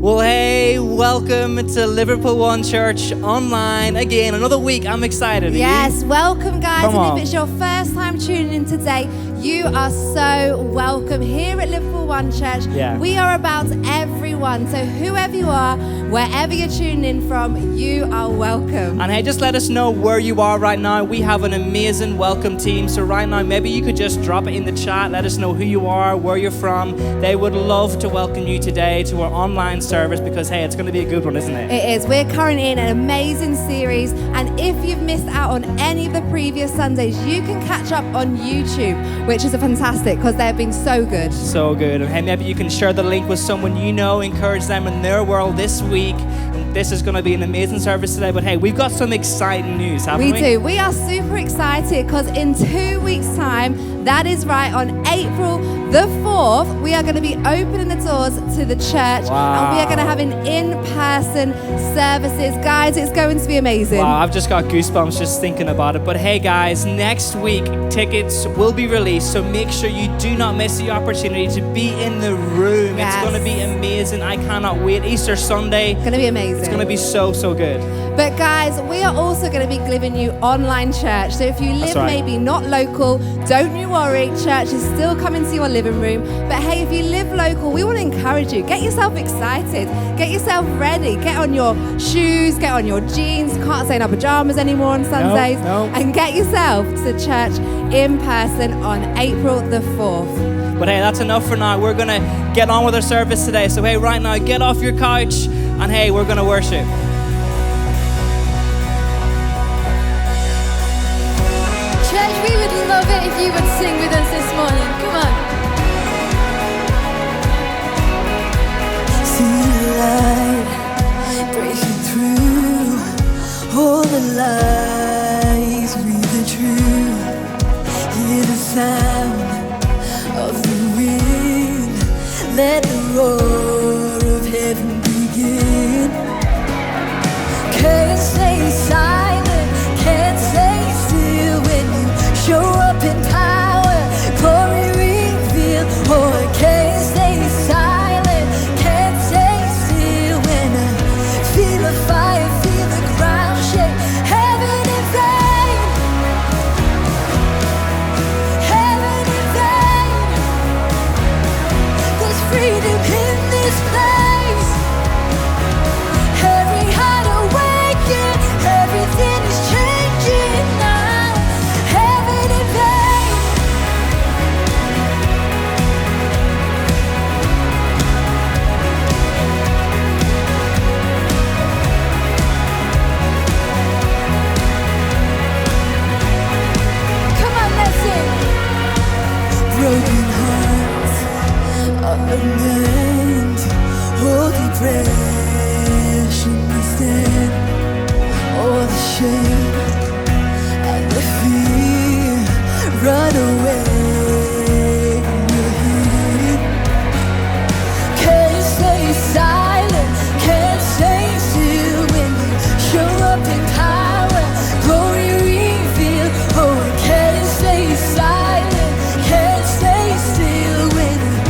Well, hey, welcome to Liverpool One Church online again. Another week. I'm excited. Yes, welcome, guys. Come on. And if it's your first time tuning in today, you are so welcome here at Liverpool One Church. Yeah. We are about everyone. So whoever you are, wherever you're tuning in from, you are welcome. And hey, just let us know where you are right now. We have an amazing welcome team. So right now, maybe you could just drop it in the chat. Let us know who you are, where you're from. They would love to welcome you today to our online service because, hey, it's going to be a good one, isn't it? It is. We're currently in an amazing series. And if you've missed out on any of the previous Sundays, you can catch up on YouTube, which is fantastic because they've been so good. So good. And hey, maybe you can share the link with someone you know, encourage them in their world this week. And this is going to be an amazing service today. But hey, we've got some exciting news, haven't we? We do. We are super excited because in 2 weeks' time, that is right, on April the 4th, we are going to be opening the doors to the church. Wow. And we are going to have an in-person services. Guys, it's going to be amazing. Wow, I've just got goosebumps just thinking about it. But hey guys, next week tickets will be released, so make sure you do not miss the opportunity to be in the room. Yes. It's going to be amazing. I cannot wait. Easter Sunday. It's going to be amazing. It's going to be so good. But guys, we are also going to be giving you online church. So if you live right. maybe not local, don't you worry. Church is still coming to your living room. But hey, if you live local, we want to encourage you. Get yourself excited. Get yourself ready. Get on your shoes. Get on your jeans. Can't stay in our pajamas anymore on Sundays. No. And get yourself to church in person on April the 4th. But hey, that's enough for now. We're going to get on with our service today. So hey, right now, get off your couch and hey, we're going to worship. Church, we would love it if you would sing with us this morning. Come on. See the light breaking through all the lies, read the truth. Hear the sound of the wind. Let the roar of heaven begin. Can't stay silent, can't stay still when you show up in power, glory reveal. Oh, I can't stay silent, can't stay still when I feel a fire, feel the ground shake. Heaven invade, heaven invade. There's freedom in this place. Every heart awaken, everything is changing now. Heaven invade. Come on, let's sing. Broken hearts unmend, hold depression we stand. All the shame and the fear run away when you're here. Can't stay silent, can't stay still when you show up in power, glory reveal. Oh, I can't stay silent, can't stay still when you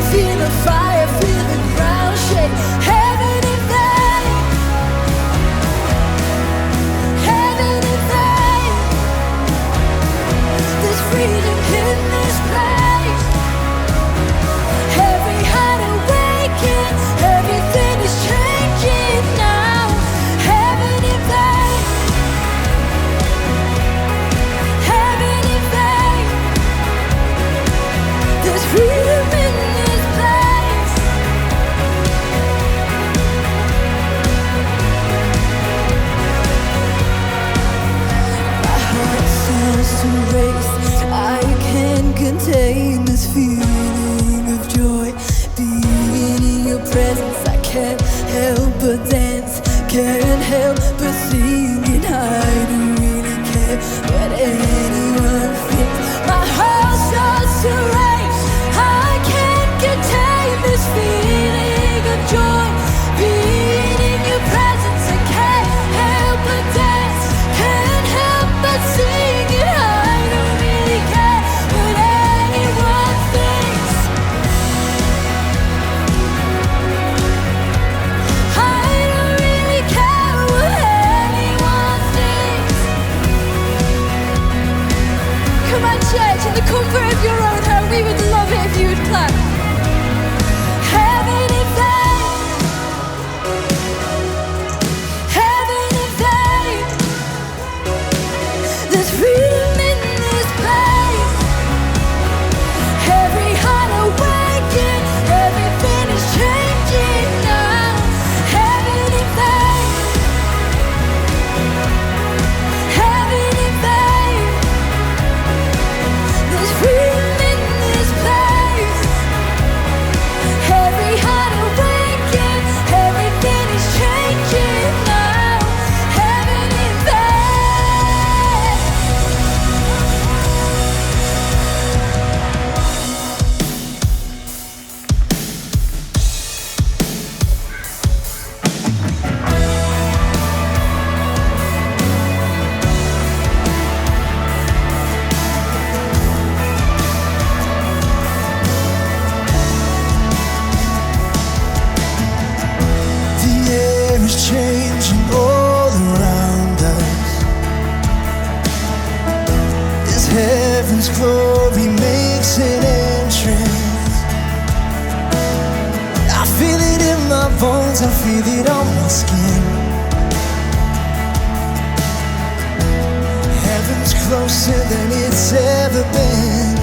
feel the fire, feel the ground shake. Heaven invade, heaven invade. There's freedom in this place. Every heart awaken, everything is changing now. Heaven invade, heaven invade. There's freedom in this place. My heart starts to race. I can't contain this feeling of joy. Being in your presence, I can't help but dance. Can't help but sing it. I don't really care what anyone thinks. My heart starts to race. I can't contain this feeling of joy. Being in your presence, I can't help but dance. Can't help but sing it. I don't really care what anyone thinks. bones, I feel it on my skin. Heaven's closer than it's ever been.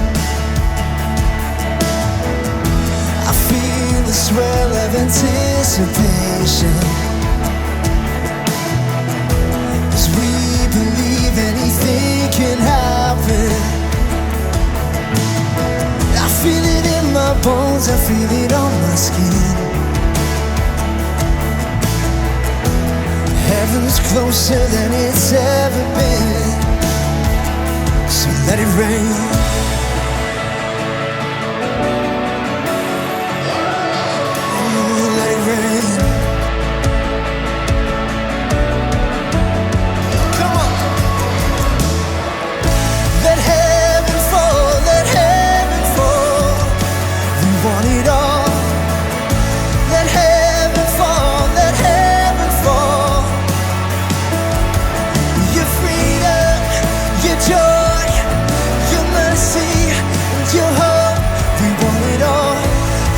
I feel the swell of anticipation, 'cause we believe anything can happen. I feel it in my bones, I feel it on my skin. Heaven's closer than it's ever been. So let it rain. Oh, let it rain. Come on. Let heaven fall, let heaven fall. We want it all. Let heaven fall, let heaven fall. Your freedom, your joy, your mercy, and your hope. We want it all.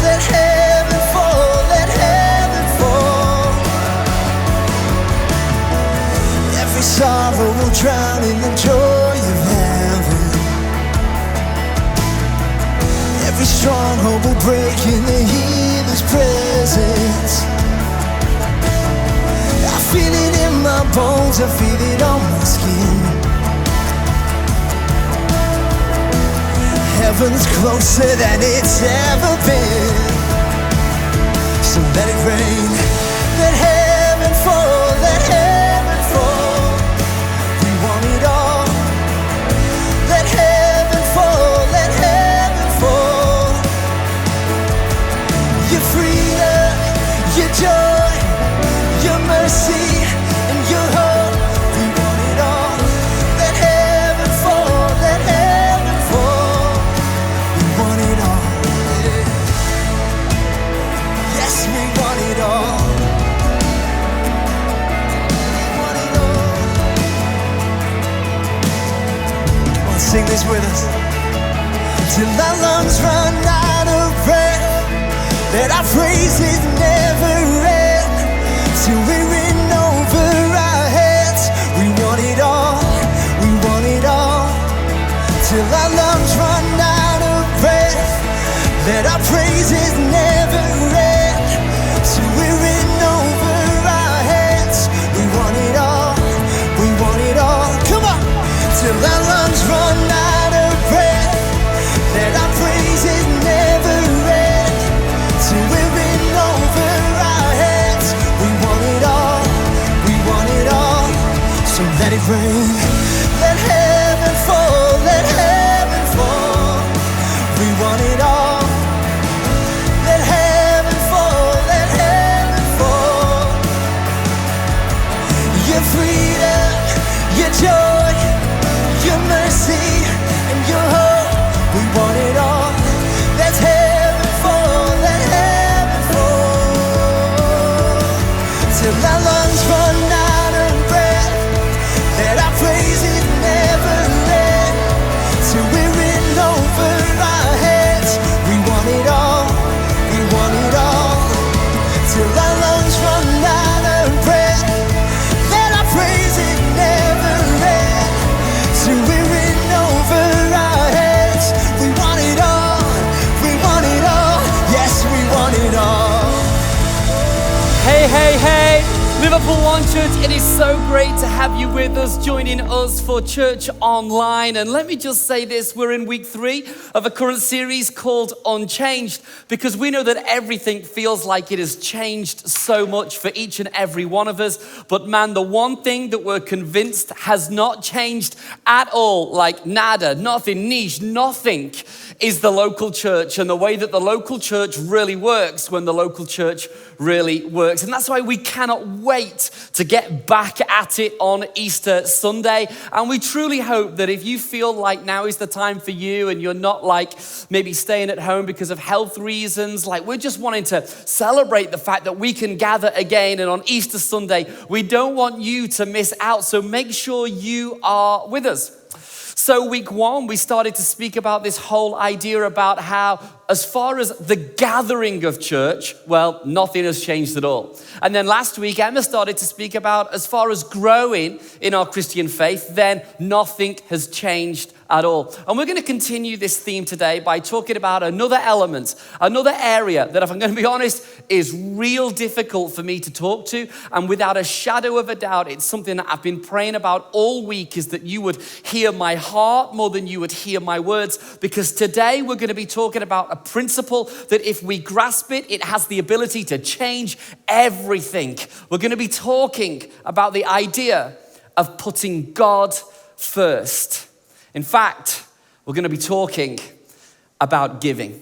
Let heaven fall, let heaven fall. Every sorrow will drown in the joy of heaven. Every stronghold will break in the healer's presence. I feel it in my bones, I feel it on my skin. Heaven's closer than it's ever been. So let it rain. Let heaven fall, let heaven fall. We want it all. Let heaven fall, let heaven fall. Your freedom, your joy, your mercy, and your hope. We want it all. Let heaven fall, let heaven fall. We want it all. Yes, we want it all. We want it all. Come on, sing this with us. Till our lungs run out of breath, let our praises never end. Till we're in over our heads. We want it all, we want it all. Till our lungs run out of breath, let our praises never end. Till we're in over our heads. We want it all, we want it all. Come on! Till our lungs run out of breath, let our praises never end. Till we're in over our heads. We want it all, we want it all. So let it rain. Let heaven fall, let heaven fall. We want it all. Let heaven fall, let heaven fall. Your freedom, your joy, your mercy, and your hope. We want it all. Let heaven fall, let heaven fall. Till our lungs run out of breath, let our praises never end. Till we're in over our heads. We want it all, we want it all. Till our lungs run out of breath, let our praises never end. Till we're in over our heads. We want it all, we want it all. Yes, we want it all. Hey, hey, hey, Liverpool One Church, it is so great to have you with us, joining us for church online. And let me just say this, we're in week 3 of a current series called Unchanged, because we know that everything feels like it has changed so much for each and every one of us. But man, the one thing that we're convinced has not changed at all, like nada, nothing, niche, nothing, is the local church and the way that the local church really works when the local church really works. And that's why we cannot wait to get back at it on Easter Sunday. And we truly hope that if you feel like now is the time for you and you're not like maybe staying at home because of health reasons, like we're just wanting to celebrate the fact that we can gather again. And on Easter Sunday, we don't want you to miss out. So make sure you are with us. So week 1, we started to speak about this whole idea about how As far as the gathering of church, well, nothing has changed at all. And then last week, Emma started to speak about as far as growing in our Christian faith, then nothing has changed at all. And we're going to continue this theme today by talking about another element, another area that, if I'm going to be honest, is real difficult for me to talk to. And without a shadow of a doubt, it's something that I've been praying about all week, is that you would hear my heart more than you would hear my words. Because today we're going to be talking about a principle that if we grasp it, it has the ability to change everything. We're going to be talking about the idea of putting God first. In fact, we're going to be talking about giving.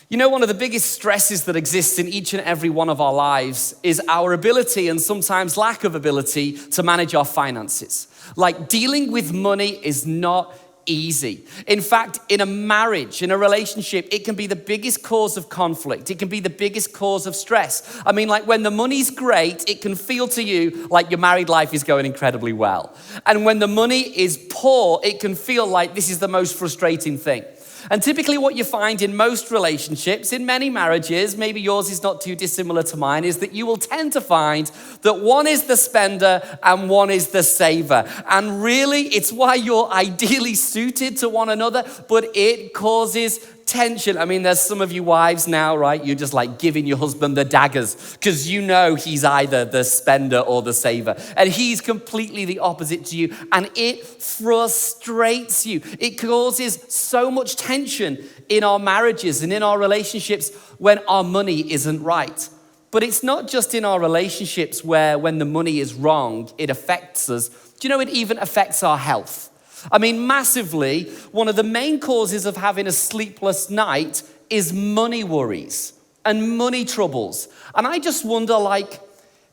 You know, one of the biggest stresses that exists in each and every one of our lives is our ability, and sometimes lack of ability, to manage our finances. Like, dealing with money is not easy. In fact, in a marriage, in a relationship, it can be the biggest cause of conflict. It can be the biggest cause of stress. I mean, like, when the money's great, it can feel to you like your married life is going incredibly well. And when the money is poor, it can feel like this is the most frustrating thing. And typically what you find in most relationships, in many marriages, maybe yours is not too dissimilar to mine, is that you will tend to find that one is the spender and one is the saver. And really, it's why you're ideally suited to one another, but it causes tension. I mean, there's some of you wives now, right? You're just like giving your husband the daggers because you know he's either the spender or the saver. And he's completely the opposite to you. And it frustrates you. It causes so much tension in our marriages and in our relationships when our money isn't right. But it's not just in our relationships where when the money is wrong, it affects us. Do you know it even affects our health? I mean, massively, one of the main causes of having a sleepless night is money worries and money troubles. And I just wonder, like,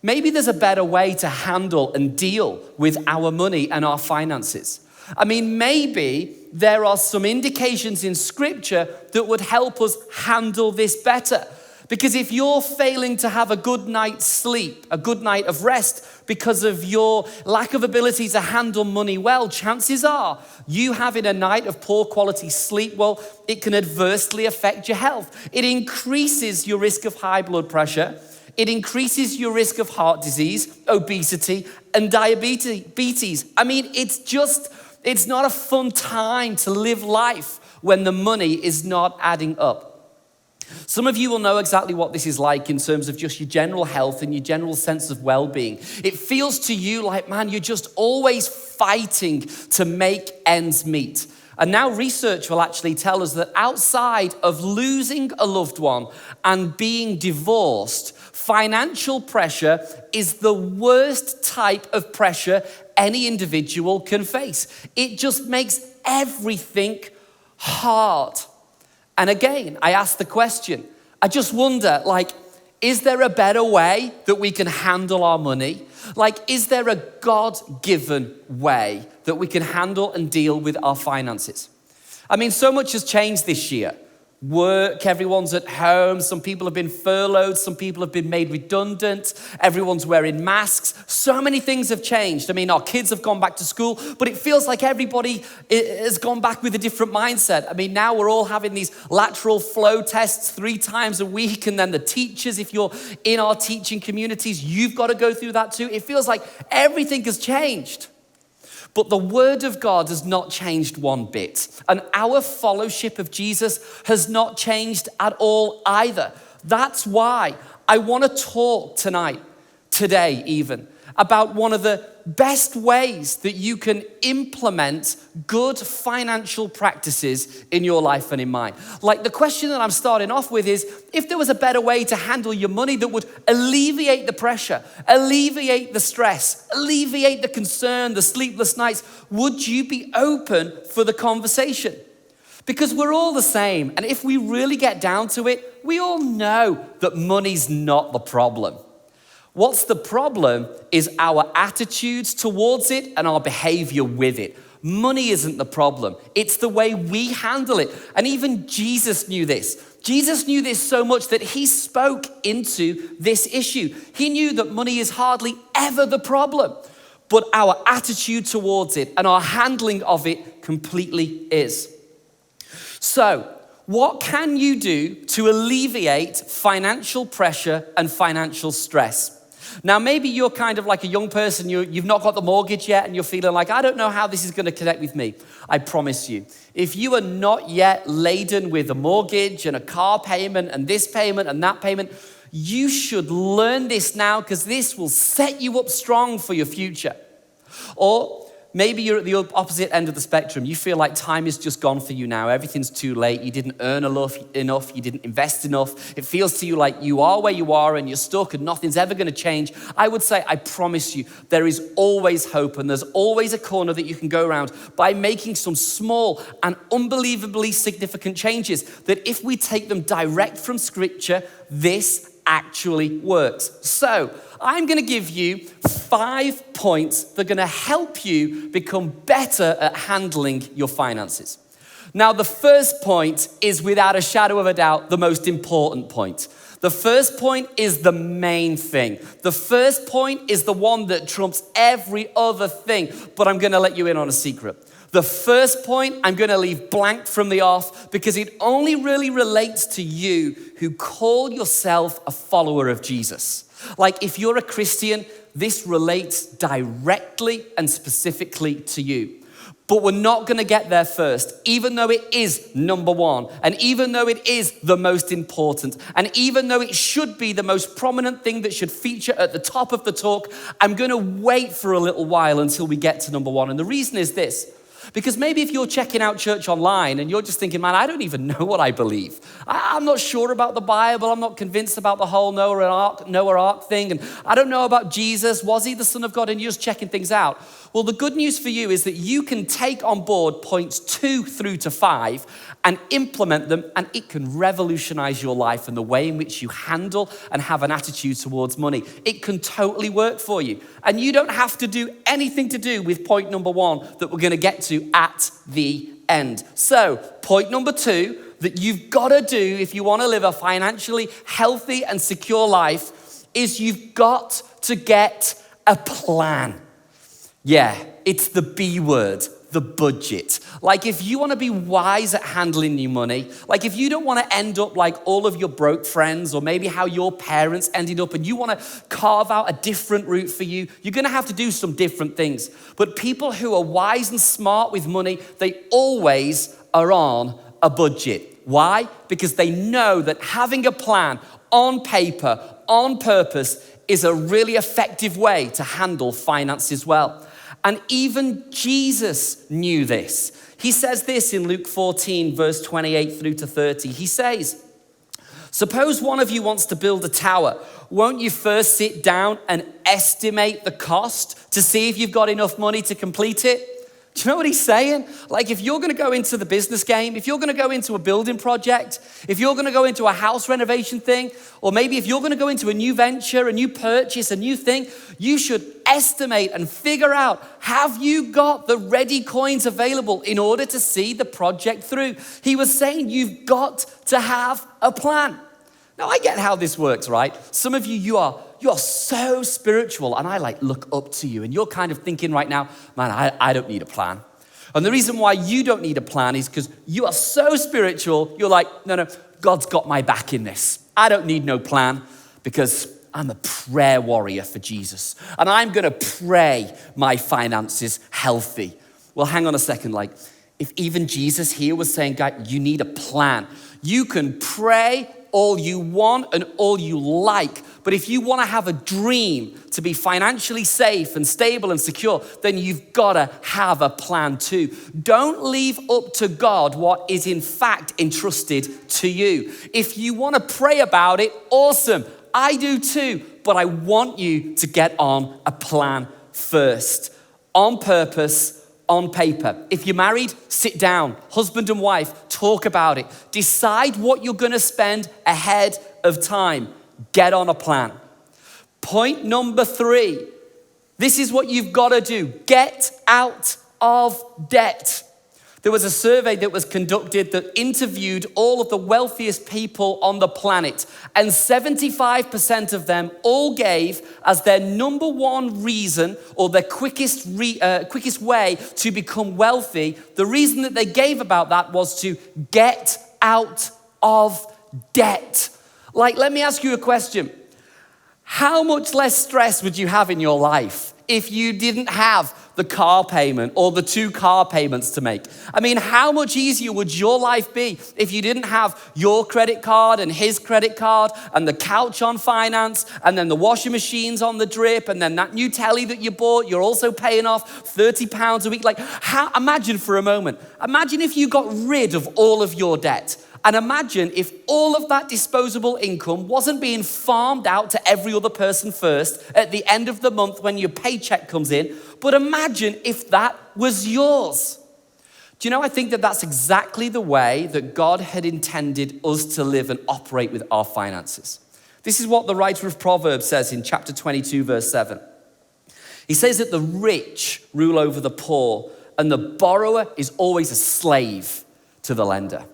maybe there's a better way to handle and deal with our money and our finances. I mean, maybe there are some indications in Scripture that would help us handle this better. Because if you're failing to have a good night's sleep, a good night of rest, because of your lack of ability to handle money well, chances are you having a night of poor quality sleep, well, it can adversely affect your health. It increases your risk of high blood pressure. It increases your risk of heart disease, obesity, and diabetes. I mean, it's not a fun time to live life when the money is not adding up. Some of you will know exactly what this is like in terms of just your general health and your general sense of well-being. It feels to you like, man, you're just always fighting to make ends meet. And now research will actually tell us that outside of losing a loved one and being divorced, financial pressure is the worst type of pressure any individual can face. It just makes everything hard. And again, I ask the question, I just wonder, like, is there a better way that we can handle our money? Like, is there a God-given way that we can handle and deal with our finances? I mean, so much has changed this year. Work, everyone's at home, some people have been furloughed, some people have been made redundant, everyone's wearing masks. So many things have changed. I mean, our kids have gone back to school, but it feels like everybody has gone back with a different mindset. I mean, now we're all having these lateral flow tests 3 times a week, and then the teachers, if you're in our teaching communities, you've got to go through that too. It feels like everything has changed. But the word of God has not changed one bit. And our fellowship of Jesus has not changed at all either. That's why I want to talk today even, about one of the best ways that you can implement good financial practices in your life and in mine. Like, the question that I'm starting off with is, if there was a better way to handle your money that would alleviate the pressure, alleviate the stress, alleviate the concern, the sleepless nights, would you be open for the conversation? Because we're all the same. And if we really get down to it, we all know that money's not the problem. What's the problem is our attitudes towards it and our behavior with it. Money isn't the problem. It's the way we handle it. And even Jesus knew this. Jesus knew this so much that he spoke into this issue. He knew that money is hardly ever the problem, but our attitude towards it and our handling of it completely is. So, What can you do to alleviate financial pressure and financial stress? Now, maybe you're kind of like a young person, you've not got the mortgage yet, and you're feeling like, I don't know how this is going to connect with me. I promise you, if you are not yet laden with a mortgage and a car payment and this payment and that payment, you should learn this now, because this will set you up strong for your future. Or maybe you're at the opposite end of the spectrum. You feel like time is just gone for you now. Everything's too late. You didn't earn enough. You didn't invest enough. It feels to you like you are where you are and you're stuck and nothing's ever going to change. I would say, I promise you, there is always hope, and there's always a corner that you can go around by making some small and unbelievably significant changes that, if we take them direct from Scripture, this actually works. So I'm going to give you 5 points that are going to help you become better at handling your finances. Now, the first point is, without a shadow of a doubt, the most important point. The first point is the main thing. The first point is the one that trumps every other thing, but I'm going to let you in on a secret. The first point I'm going to leave blank from the off, because it only really relates to you who call yourself a follower of Jesus. Like, if you're a Christian, this relates directly and specifically to you. But we're not going to get there first, even though it is number one, and even though it is the most important, and even though it should be the most prominent thing that should feature at the top of the talk. I'm going to wait for a little while until we get to number one. And the reason is this. Because maybe if you're checking out church online and you're just thinking, man, I don't even know what I believe. I'm not sure about the Bible. I'm not convinced about the whole Noah Ark thing. And I don't know about Jesus. Was he the Son of God? And you're just checking things out. Well, the good news for you is that you can take on board points 2 through to 5 and implement them, and it can revolutionize your life and the way in which you handle and have an attitude towards money. It can totally work for you. And you don't have to do anything to do with point number 1 that we're going to get to at the end. So, point number 2 that you've got to do if you want to live a financially healthy and secure life is you've got to get a plan. Yeah, it's the B word, the budget. Like, if you want to be wise at handling your money, like if you don't want to end up like all of your broke friends, or maybe how your parents ended up, and you want to carve out a different route for you, you're going to have to do some different things. But people who are wise and smart with money, they always are on a budget. Why? Because they know that having a plan on paper, on purpose, is a really effective way to handle finances well. And even Jesus knew this. He says this in Luke 14, verse 28 through to 30. He says, suppose one of you wants to build a tower. Won't you first sit down and estimate the cost to see if you've got enough money to complete it? Do you know what he's saying? Like, if you're going to go into the business game, if you're going to go into a building project, if you're going to go into a house renovation thing, or maybe if you're going to go into a new venture, a new purchase, a new thing, you should estimate and figure out, have you got the ready coins available in order to see the project through? He was saying you've got to have a plan. Now, I get how this works, right? Some of you, you are so spiritual, and I look up to you, and you're kind of thinking right now, man, I don't need a plan. And the reason why you don't need a plan is because you are so spiritual, you're like, no, God's got my back in this. I don't need no plan because I'm a prayer warrior for Jesus, and I'm gonna pray my finances healthy. Well, hang on a second, if even Jesus here was saying, God, you need a plan. You can pray all you want and all you like, but if you want to have a dream to be financially safe and stable and secure, then you've got to have a plan too. Don't leave up to God what is in fact entrusted to you. If you want to pray about it, awesome. I do too, but I want you to get on a plan first, on purpose, on paper. If you're married, sit down. Husband and wife, talk about it. Decide what you're going to spend ahead of time. Get on a plan. Point number 3. This is what you've got to do. Get out of debt. There was a survey that was conducted that interviewed all of the wealthiest people on the planet, and 75% of them all gave as their number one reason, or their quickest way to become wealthy, the reason that they gave about that was to get out of debt. Like, let me ask you a question. How much less stress would you have in your life if you didn't have the car payment or the 2 car payments to make? I mean, how much easier would your life be if you didn't have your credit card and his credit card and the couch on finance and then the washing machines on the drip and then that new telly that you bought, you're also paying off £30 a week? Like, imagine for a moment, imagine if you got rid of all of your debt. And imagine if all of that disposable income wasn't being farmed out to every other person first at the end of the month when your paycheck comes in, but imagine if that was yours. Do you know, I think that that's exactly the way that God had intended us to live and operate with our finances. This is what the writer of Proverbs says in chapter 22, verse 7. He says that the rich rule over the poor and the borrower is always a slave to the lender.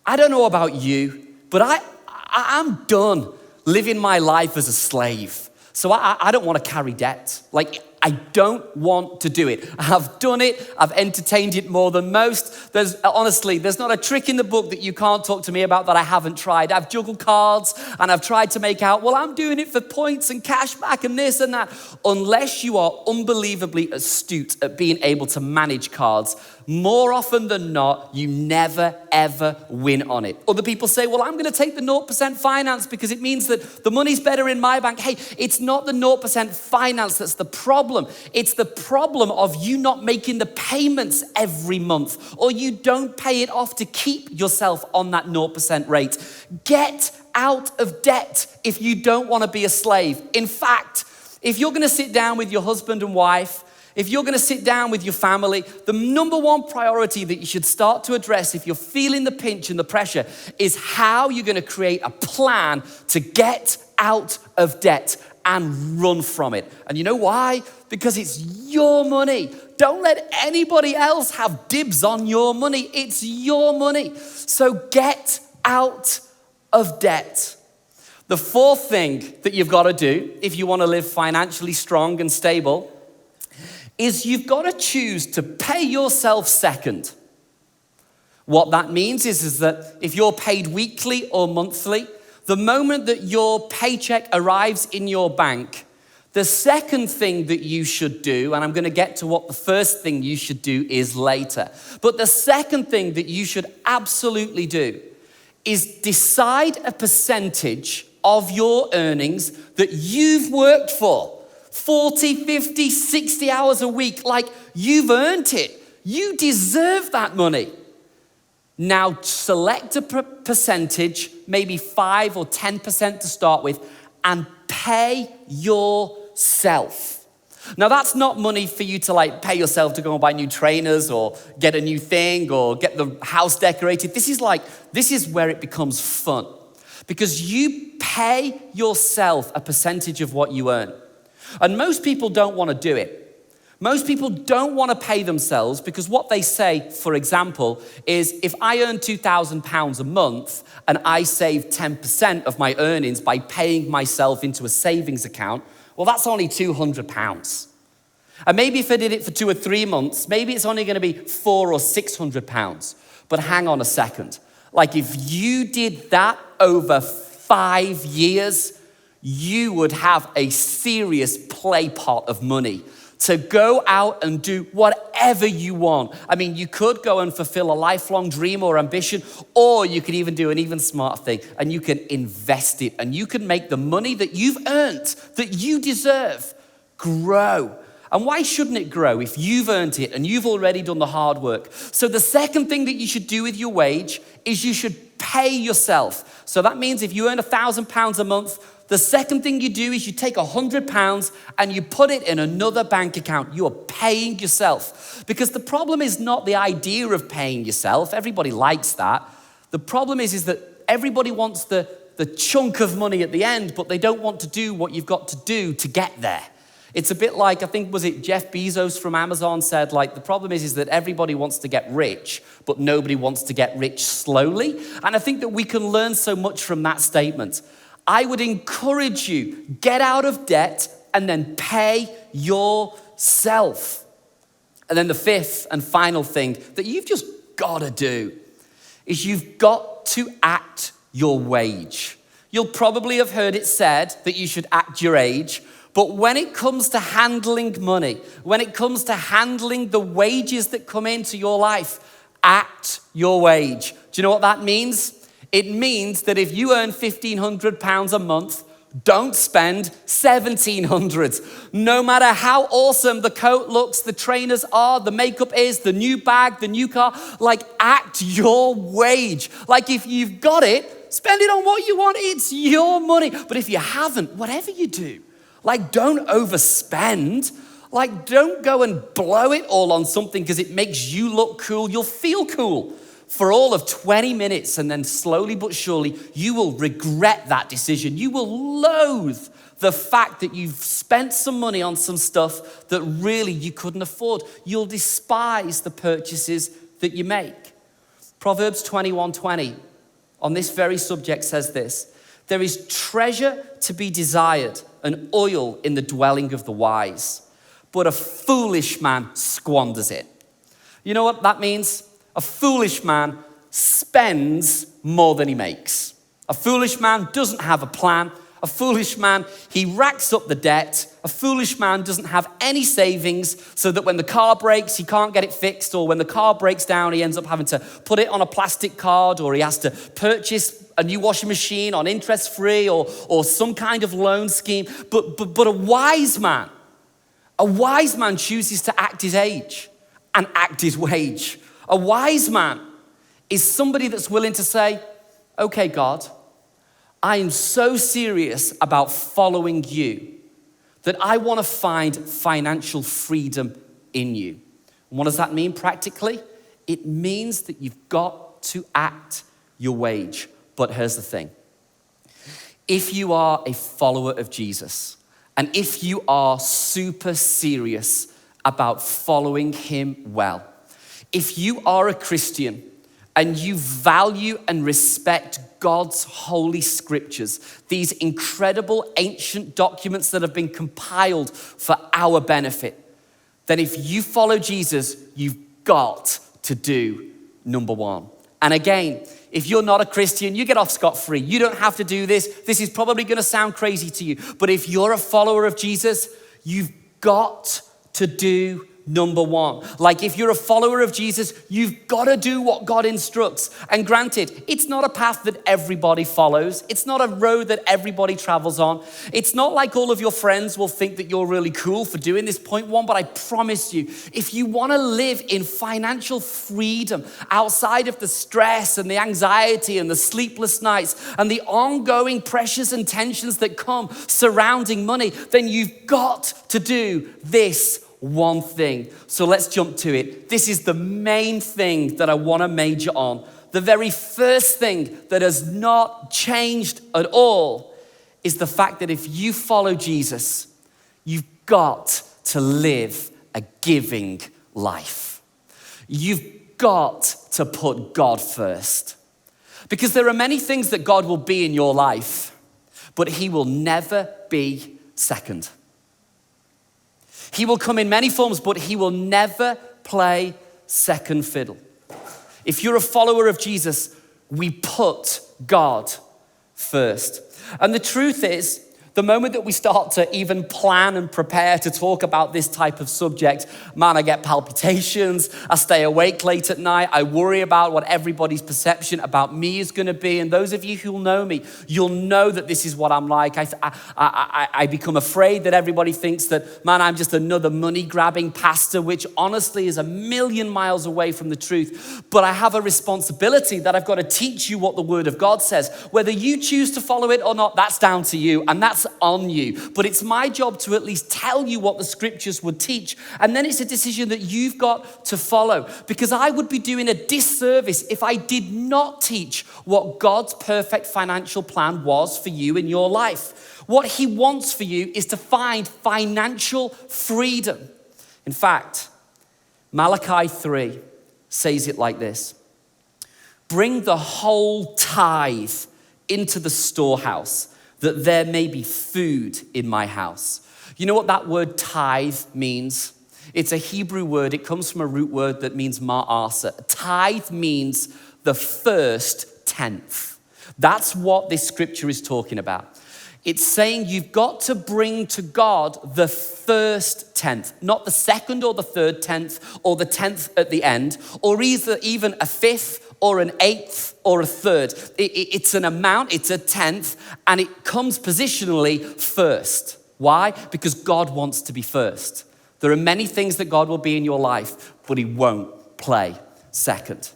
I don't know about you, but I'm done living my life as a slave. So I don't want to carry debt. Like, I don't want to do it. I've done it. I've entertained it more than most. Honestly, there's not a trick in the book that you can't talk to me about that I haven't tried. I've juggled cards and I've tried to make out, well, I'm doing it for points and cash back and this and that. Unless you are unbelievably astute at being able to manage cards, more often than not, you never, ever win on it. Other people say, well, I'm going to take the 0% finance because it means that the money's better in my bank. Hey, it's not the 0% finance that's the problem. It's the problem of you not making the payments every month, or you don't pay it off to keep yourself on that 0% rate. Get out of debt if you don't want to be a slave. In fact, if you're going to sit down with your husband and wife, if you're going to sit down with your family, the number one priority that you should start to address if you're feeling the pinch and the pressure is how you're going to create a plan to get out of debt and run from it. And you know why? Because it's your money. Don't let anybody else have dibs on your money. It's your money. So get out of debt. The fourth thing that you've got to do if you want to live financially strong and stable is you've got to choose to pay yourself second. What that means is that if you're paid weekly or monthly, the moment that your paycheck arrives in your bank, the second thing that you should do, and I'm going to get to what the first thing you should do is later, but the second thing that you should absolutely do is decide a percentage of your earnings that you've worked for. 40, 50, 60 hours a week, like you've earned it. You deserve that money. Now select a percentage, maybe 5 or 10% to start with, and pay yourself. Now that's not money for you to like pay yourself to go and buy new trainers or get a new thing or get the house decorated. This is where it becomes fun, because you pay yourself a percentage of what you earn. And most people don't want to do it. Most people don't want to pay themselves because what they say, for example, is if I earn £2,000 a month and I save 10% of my earnings by paying myself into a savings account, well, that's only £200. And maybe if I did it for 2 or 3 months, maybe it's only going to be £400 or £600. But hang on a second. Like if you did that over 5 years, you would have a serious play pot of money to go out and do whatever you want. I mean, you could go and fulfill a lifelong dream or ambition, or you could even do an even smarter thing, and you can invest it, and you can make the money that you've earned, that you deserve, grow. And why shouldn't it grow if you've earned it and you've already done the hard work? So the second thing that you should do with your wage is you should pay yourself. So that means if you earn £1,000 a month, the second thing you do is you take £100 and you put it in another bank account. You are paying yourself. Because the problem is not the idea of paying yourself. Everybody likes that. The problem is that everybody wants the chunk of money at the end, but they don't want to do what you've got to do to get there. It's a bit like, I think, was it Jeff Bezos from Amazon said, like, the problem is that everybody wants to get rich, but nobody wants to get rich slowly. And I think that we can learn so much from that statement. I would encourage you, get out of debt and then pay yourself. And then the fifth and final thing that you've just got to do is you've got to act your wage. You'll probably have heard it said that you should act your age, but when it comes to handling money, when it comes to handling the wages that come into your life, act your wage. Do you know what that means? It means that if you earn £1,500 a month, don't spend 1,700. No matter how awesome the coat looks, the trainers are, the makeup is, the new bag, the new car, like act your wage. Like if you've got it, spend it on what you want. It's your money. But if you haven't, whatever you do, like don't overspend. Like don't go and blow it all on something because it makes you look cool. You'll feel cool for all of 20 minutes, and then slowly but surely, you will regret that decision. You will loathe the fact that you've spent some money on some stuff that really you couldn't afford. You'll despise the purchases that you make. Proverbs 21:20 on this very subject says this: there is treasure to be desired and oil in the dwelling of the wise, but a foolish man squanders it. You know what that means? A foolish man spends more than he makes. A foolish man doesn't have a plan. A foolish man, he racks up the debt. A foolish man doesn't have any savings so that when the car breaks, he can't get it fixed, or when the car breaks down, he ends up having to put it on a plastic card, or he has to purchase a new washing machine on interest-free or some kind of loan scheme. But a wise man chooses to act his age and act his wage. A wise man is somebody that's willing to say, okay, God, I am so serious about following you that I want to find financial freedom in you. And what does that mean practically? It means that you've got to act your wage. But here's the thing. If you are a follower of Jesus, and if you are super serious about following him well, if you are a Christian and you value and respect God's holy scriptures, these incredible ancient documents that have been compiled for our benefit, then if you follow Jesus, you've got to do number one. And again, if you're not a Christian, you get off scot-free. You don't have to do this. This is probably going to sound crazy to you. But if you're a follower of Jesus, you've got to do number one. Like if you're a follower of Jesus, you've got to do what God instructs. And granted, it's not a path that everybody follows. It's not a road that everybody travels on. It's not like all of your friends will think that you're really cool for doing this point one, but I promise you, if you want to live in financial freedom outside of the stress and the anxiety and the sleepless nights and the ongoing pressures and tensions that come surrounding money, then you've got to do this one thing. So let's jump to it. This is the main thing that I want to major on. The very first thing that has not changed at all is the fact that if you follow Jesus, you've got to live a giving life. You've got to put God first. Because there are many things that God will be in your life, but he will never be second. He will come in many forms, but he will never play second fiddle. If you're a follower of Jesus, we put God first. And the truth is, the moment that we start to even plan and prepare to talk about this type of subject, man, I get palpitations, I stay awake late at night, I worry about what everybody's perception about me is gonna be. And those of you who know me, you'll know that this is what I'm like. I become afraid that everybody thinks that, man, I'm just another money-grabbing pastor, which honestly is a million miles away from the truth. But I have a responsibility that I've got to teach you what the Word of God says. Whether you choose to follow it or not, that's down to you, and that's on you. But it's my job to at least tell you what the scriptures would teach. And then it's a decision that you've got to follow. Because I would be doing a disservice if I did not teach what God's perfect financial plan was for you in your life. What he wants for you is to find financial freedom. In fact, Malachi 3 says it like this: bring the whole tithe into the storehouse, that there may be food in my house. You know what that word tithe means? It's a Hebrew word. It comes from a root word that means ma'asa. Tithe means the first tenth. That's what this scripture is talking about. It's saying you've got to bring to God the first tenth, not the second or the third tenth or the tenth at the end, or even a fifth or an eighth or a third. It's an amount, it's a tenth, and it comes positionally first. Why? Because God wants to be first. There are many things that God will be in your life, but he won't play second.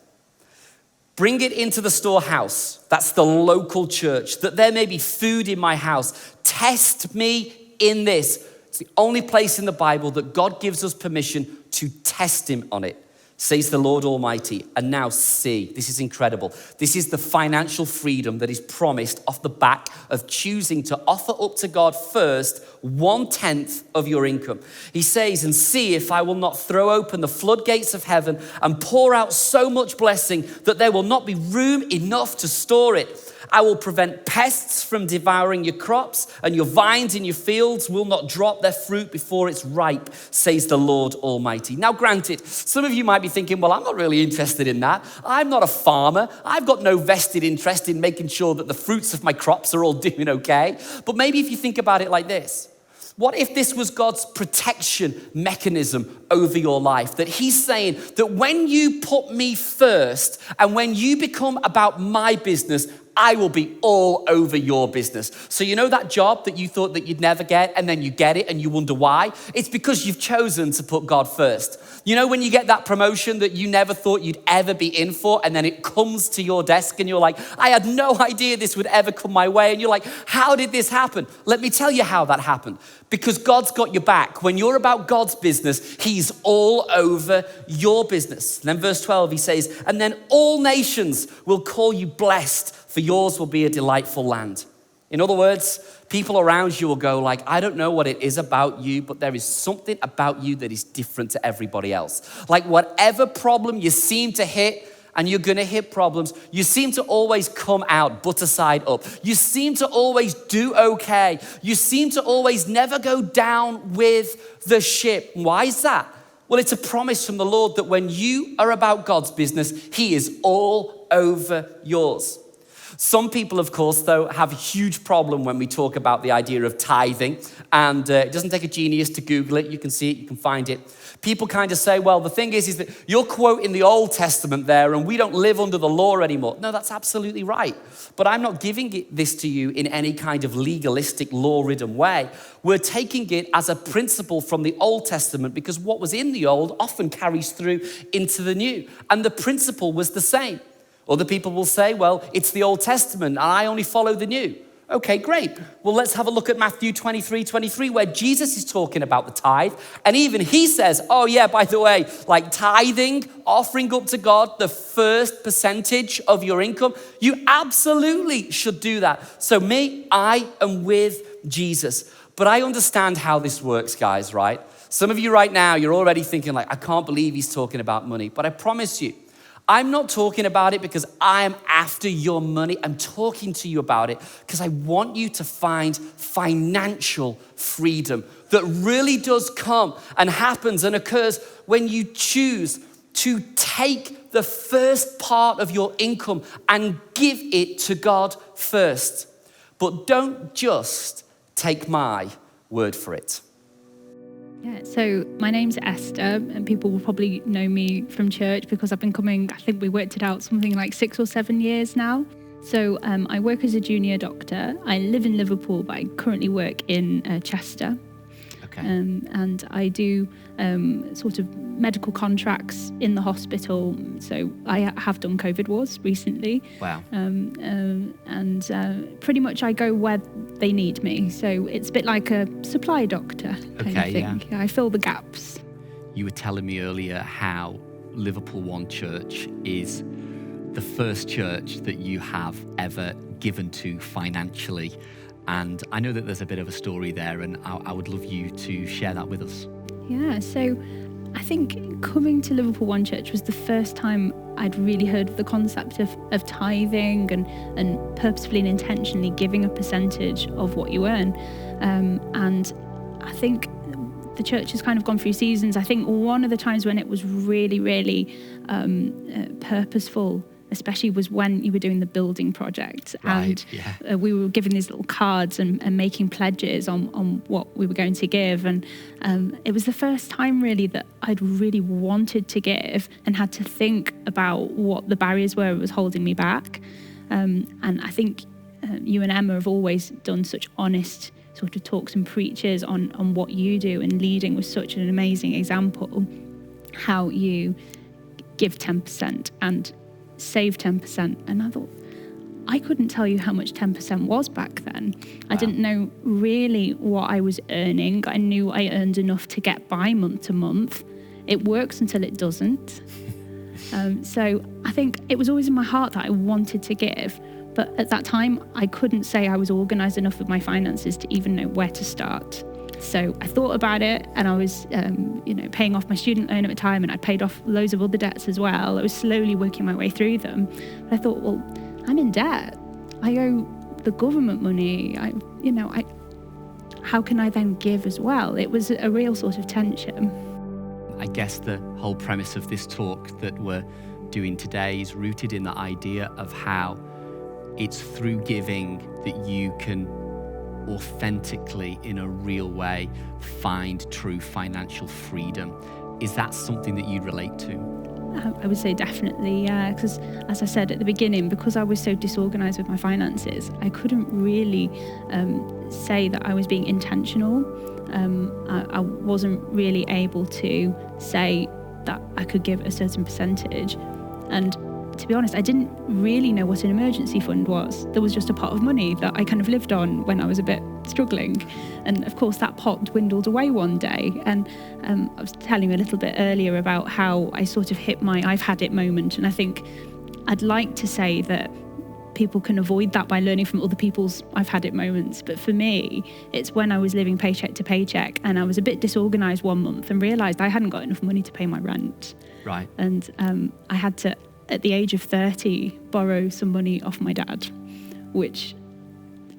Bring it into the storehouse. That's the local church, that there may be food in my house. Test me in this. It's the only place in the Bible that God gives us permission to test him on it, says the Lord Almighty. And now see, this is incredible. This is the financial freedom that is promised off the back of choosing to offer up to God first 1/10 of your income. He says, and see if I will not throw open the floodgates of heaven and pour out so much blessing that there will not be room enough to store it. I will prevent pests from devouring your crops, and your vines in your fields will not drop their fruit before it's ripe, says the Lord Almighty. Now, granted, some of you might be thinking, well, I'm not really interested in that. I'm not a farmer. I've got no vested interest in making sure that the fruits of my crops are all doing okay. But maybe if you think about it like this, what if this was God's protection mechanism over your life? That he's saying that when you put me first and when you become about my business, I will be all over your business. So you know that job that you thought that you'd never get and then you get it and you wonder why? It's because you've chosen to put God first. You know when you get that promotion that you never thought you'd ever be in for and then it comes to your desk and you're like, I had no idea this would ever come my way. And you're like, how did this happen? Let me tell you how that happened. Because God's got your back. When you're about God's business, he's all over your business. And then verse 12, he says, and then all nations will call you blessed, for yours will be a delightful land. In other words, people around you will go like, I don't know what it is about you, but there is something about you that is different to everybody else. Like whatever problem you seem to hit, and you're gonna hit problems, you seem to always come out butter side up. You seem to always do okay. You seem to always never go down with the ship. Why is that? Well, it's a promise from the Lord that when you are about God's business, he is all over yours. Some people, of course, though, have a huge problem when we talk about the idea of tithing. And it doesn't take a genius to Google it. You can see it, you can find it. People kind of say, well, the thing is that you're quoting the Old Testament there and we don't live under the law anymore. No, that's absolutely right. But I'm not giving this to you in any kind of legalistic, law-ridden way. We're taking it as a principle from the Old Testament because what was in the Old often carries through into the New. And the principle was the same. Other people will say, well, it's the Old Testament and I only follow the New. Okay, great. Well, let's have a look at Matthew 23, where Jesus is talking about the tithe. And even he says, oh yeah, by the way, like tithing, offering up to God the first percentage of your income, you absolutely should do that. So I am with Jesus. But I understand how this works, guys, right? Some of you right now, you're already thinking like, I can't believe he's talking about money. But I promise you, I'm not talking about it because I'm after your money. I'm talking to you about it because I want you to find financial freedom that really does come and happens and occurs when you choose to take the first part of your income and give it to God first. But don't just take my word for it. Yeah, so my name's Esther, and people will probably know me from church because I've been coming, I think we worked it out, something like 6 or 7 years now. So I work as a junior doctor. I live in Liverpool, but I currently work in Chester. Okay. And I do sort of medical contracts in the hospital. So I have done COVID wards recently. Wow. And pretty much I go where they need me. So it's a bit like a supply doctor kind of thing. Yeah. I fill the gaps. You were telling me earlier how Liverpool One Church is the first church that you have ever given to financially. And I know that there's a bit of a story there, and I would love you to share that with us. Yeah, so I think coming to Liverpool One Church was the first time I'd really heard of the concept of tithing and purposefully and intentionally giving a percentage of what you earn. And I think the church has kind of gone through seasons. I think one of the times when it was really, really purposeful especially was when you were doing the building project. Right, And we were giving these little cards and making pledges on what we were going to give. And it was the first time really that I'd really wanted to give and had to think about what the barriers were that was holding me back. And I think you and Emma have always done such honest sort of talks and preaches on what you do, and leading was such an amazing example, how you give 10% and save 10%. And I thought, I couldn't tell you how much 10% was back then. Wow. I didn't know really what I was earning. I knew I earned enough to get by month to month. It works until it doesn't. So I think it was always in my heart that I wanted to give. But at that time, I couldn't say I was organised enough with my finances to even know where to start. So I thought about it, and I was, paying off my student loan at the time, and I paid off loads of other debts as well. I was slowly working my way through them. But I thought, well, I'm in debt. I owe the government money. How can I then give as well? It was a real sort of tension. I guess the whole premise of this talk that we're doing today is rooted in the idea of how it's through giving that you can authentically, in a real way, find true financial freedom. Is that something that you relate to? I would say definitely, yeah, because as I said at the beginning, because I was so disorganized with my finances, I couldn't really say that I was being intentional. I wasn't really able to say that I could give a certain percentage. And to be honest, I didn't really know what an emergency fund was. There was just a pot of money that I kind of lived on when I was a bit struggling. And of course, that pot dwindled away one day. And I was telling you a little bit earlier about how I sort of hit my I've had it moment. And I think I'd like to say that people can avoid that by learning from other people's I've had it moments. But for me, it's when I was living paycheck to paycheck and I was a bit disorganized one month and realized I hadn't got enough money to pay my rent. Right. And I had to, at the age of 30, borrow some money off my dad, which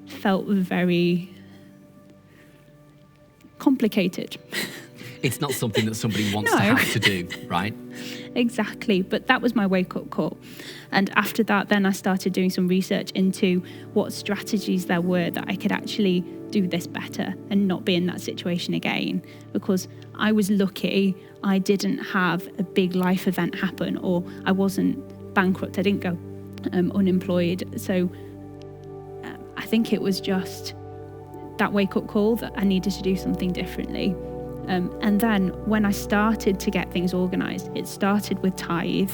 felt very complicated. It's not something that somebody wants to have to do, right? Exactly, but that was my wake-up call. And after that, then I started doing some research into what strategies there were that I could actually do this better and not be in that situation again. Because I was lucky, I didn't have a big life event happen, or I wasn't bankrupt, I didn't go unemployed. So I think it was just that wake-up call that I needed to do something differently. And then when I started to get things organised, it started with tithe.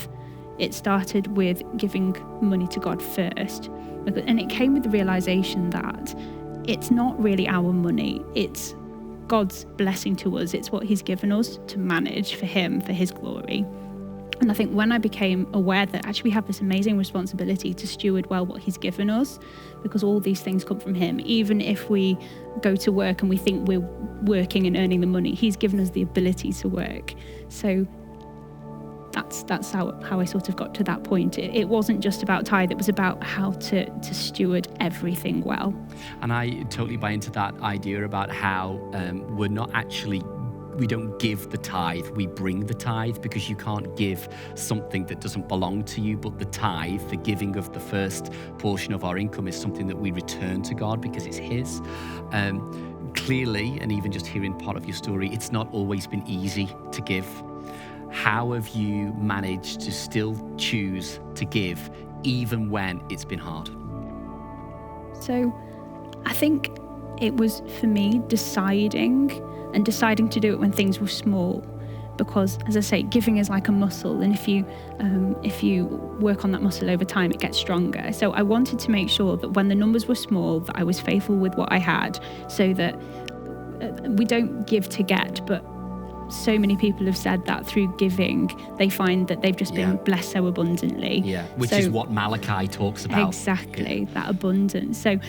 It started with giving money to God first. And it came with the realisation that it's not really our money. It's God's blessing to us. It's what he's given us to manage for him, for his glory. And I think when I became aware that actually we have this amazing responsibility to steward well what he's given us, because all these things come from him, even if we go to work and we think we're working and earning the money, he's given us the ability to work. So that's how I sort of got to that point. It wasn't just about tithe, it was about how to steward everything well. And I totally buy into that idea about how we don't give the tithe, we bring the tithe, because you can't give something that doesn't belong to you. But the tithe, the giving of the first portion of our income, is something that we return to God because it's his. Clearly, and even just hearing part of your story, it's not always been easy to give. How have you managed to still choose to give even when it's been hard? So I think it was, for me, deciding to do it when things were small, because, as I say, giving is like a muscle, and if you work on that muscle over time, it gets stronger. So I wanted to make sure that when the numbers were small, that I was faithful with what I had, so that we don't give to get, but so many people have said that through giving, they find that they've just been blessed so abundantly. Yeah, which is what Malachi talks about. Exactly, that abundance. So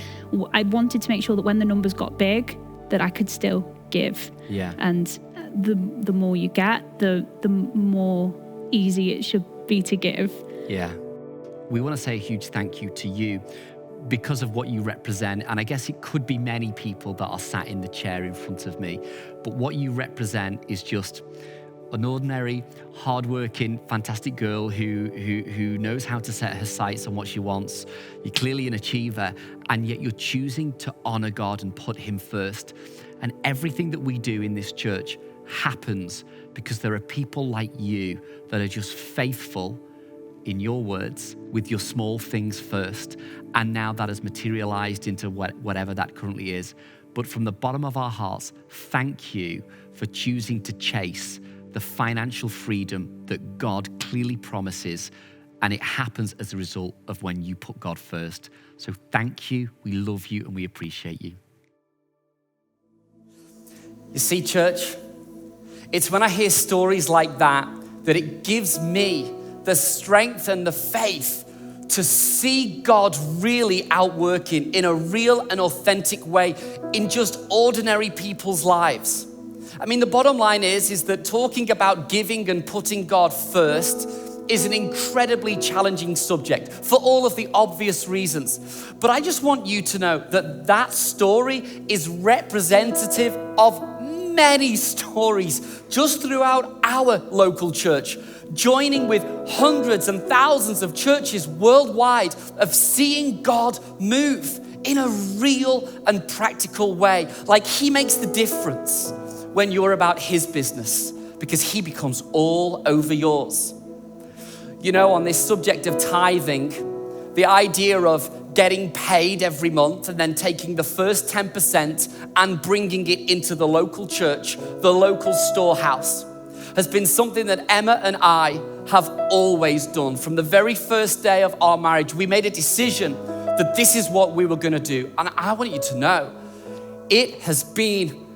I wanted to make sure that when the numbers got big, that I could still give. Yeah. And the more you get, the more easy it should be to give. Yeah. We want to say a huge thank you to you because of what you represent. And I guess it could be many people that are sat in the chair in front of me, but what you represent is just an ordinary, hardworking, fantastic girl who knows how to set her sights on what she wants. You're clearly an achiever, and yet you're choosing to honor God and put him first. And everything that we do in this church happens because there are people like you that are just faithful, in your words, with your small things first. And now that has materialized into whatever that currently is. But from the bottom of our hearts, thank you for choosing to chase the financial freedom that God clearly promises. And it happens as a result of when you put God first. So thank you, we love you, and we appreciate you. You see, church, it's when I hear stories like that it gives me the strength and the faith to see God really outworking in a real and authentic way in just ordinary people's lives. I mean, the bottom line is that talking about giving and putting God first is an incredibly challenging subject for all of the obvious reasons. But I just want you to know that that story is representative of many stories just throughout our local church, joining with hundreds and thousands of churches worldwide of seeing God move in a real and practical way. Like he makes the difference when you're about his business because he becomes all over yours. You know, on this subject of tithing, the idea of getting paid every month and then taking the first 10% and bringing it into the local church, the local storehouse, has been something that Emma and I have always done. From the very first day of our marriage, we made a decision that this is what we were gonna do. And I want you to know, it has been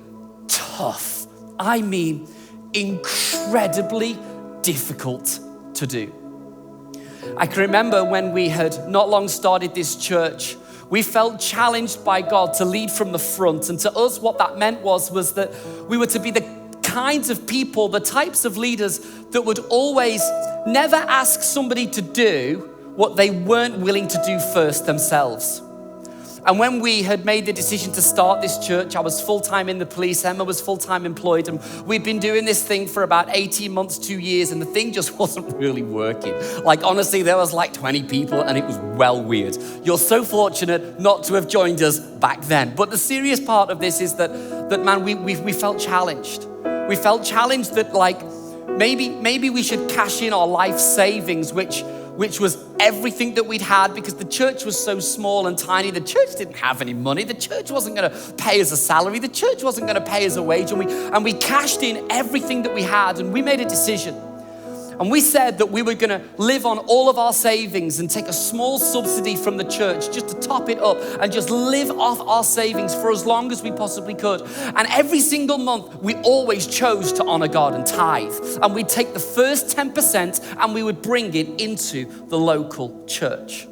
tough. I mean, incredibly difficult to do. I can remember when we had not long started this church, we felt challenged by God to lead from the front. And to us, what that meant was that we were to be the kinds of people, the types of leaders that would always never ask somebody to do what they weren't willing to do first themselves. And when we had made the decision to start this church, I was full-time in the police, Emma was full-time employed, and we'd been doing this thing for about 18 months, 2 years, and the thing just wasn't really working. Like, honestly, there was like 20 people, and it was well weird. You're so fortunate not to have joined us back then. But the serious part of this is that man, we felt challenged. We felt challenged that like, maybe we should cash in our life savings, which was everything that we'd had, because the church was so small and tiny. The church didn't have any money. The church wasn't gonna pay us a salary. The church wasn't gonna pay us a wage. And we cashed in everything that we had, and we made a decision. And we said that we were gonna live on all of our savings and take a small subsidy from the church just to top it up and just live off our savings for as long as we possibly could. And every single month, we always chose to honor God and tithe. And we'd take the first 10% and we would bring it into the local church.